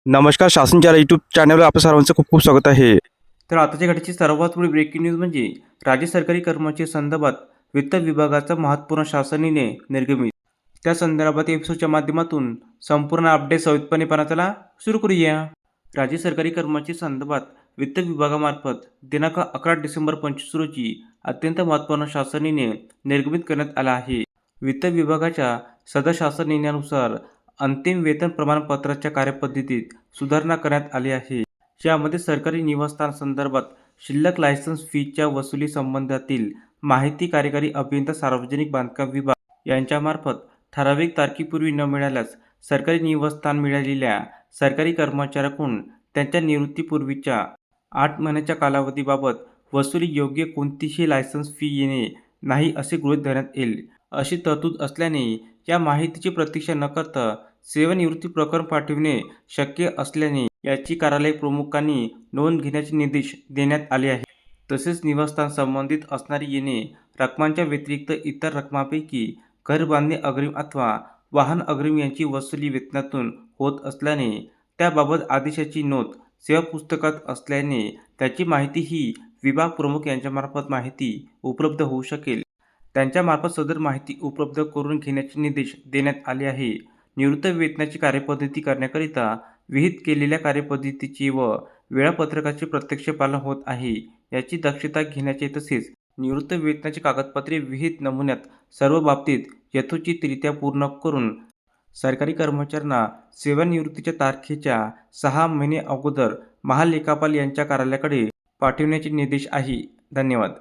नमस्कार. शासनच्या यूट्यूब चॅनलवर आपल्या सर्वांचं खूप खूप स्वागत आहे. तर आताच्या घडीची सर्वात मोठी ब्रेकिंग न्यूज म्हणजे राज्य सरकारी कर्मचारी संदर्भात वित्त विभागाचा महत्त्वपूर्ण शासनाने निर्गमित. त्या संदर्भात एपिसोडच्या माध्यमातून संपूर्ण अपडेट सविस्तरपणे पाहण्याला सुरू करूया. राज्य सरकारी कर्मचारी संदर्भात वित्त विभागामार्फत दिनांक 11 डिसेंबर 25 रोजी अत्यंत महत्त्वपूर्ण शासन निर्णय निर्गमित करण्यात आला आहे. वित्त विभागाच्या सदर शासन निर्णयानुसार अंतिम वेतन प्रमाणपत्राच्या कार्यपद्धतीत सुधारणा करण्यात आली आहे. यामध्ये सरकारी निवासस्थानासंदर्भात शिल्लक लायसन्स फीच्या वसुली संबंधातील माहिती कार्यकारी अभियंता सार्वजनिक बांधकाम विभाग यांच्यामार्फत ठराविक तारखेपूर्वी न मिळाल्यास सरकारी निवासस्थान मिळालेल्या सरकारी कर्मचाऱ्याकडून त्यांच्या निवृत्तीपूर्वीच्या 8 महिन्याच्या कालावधीबाबत वसुली योग्य कोणतीही लायसन्स फी येणे नाही असे गृहीत धरण्यात येईल. अशी तरतूद असल्याने या माहितीची प्रतीक्षा न करता सेवानिवृत्ती प्रकरण पाठविणे शक्य असल्याने याची कार्यालय प्रमुखांनी नोंद घेण्याचे निर्देश देण्यात आले आहेत. तसेच निवासस्थान संबंधित असणारी येणे रकमांच्या व्यतिरिक्त इतर रकमांपैकी घर बांधणे अग्रिम अथवा वाहन अग्रिम यांची वसुली वेतनातून होत असल्याने त्याबाबत आदेशाची नोंद सेवा पुस्तकात असल्याने त्याची माहिती ही विभाग प्रमुख यांच्यामार्फत माहिती उपलब्ध होऊ शकेल. त्यांच्यामार्फत सदर माहिती उपलब्ध करून घेण्याचे निर्देश देण्यात आले आहे. निवृत्त वेतनाची कार्यपद्धती करण्याकरिता विहित केलेल्या कार्यपद्धतीचे व वेळापत्रकाचे प्रत्यक्ष पालन होत आहे याची दक्षता घेण्याचे तसेच निवृत्त वेतनाची कागदपत्रे विहित नमुन्यात सर्व बाबतीत यथोचितरित्या पूर्ण करून सरकारी कर्मचाऱ्यांना सेवानिवृत्तीच्या तारखेच्या 6 महिने अगोदर महालेखापाल यांच्या कार्यालयाकडे पाठविण्याचे निर्देश आहे. धन्यवाद.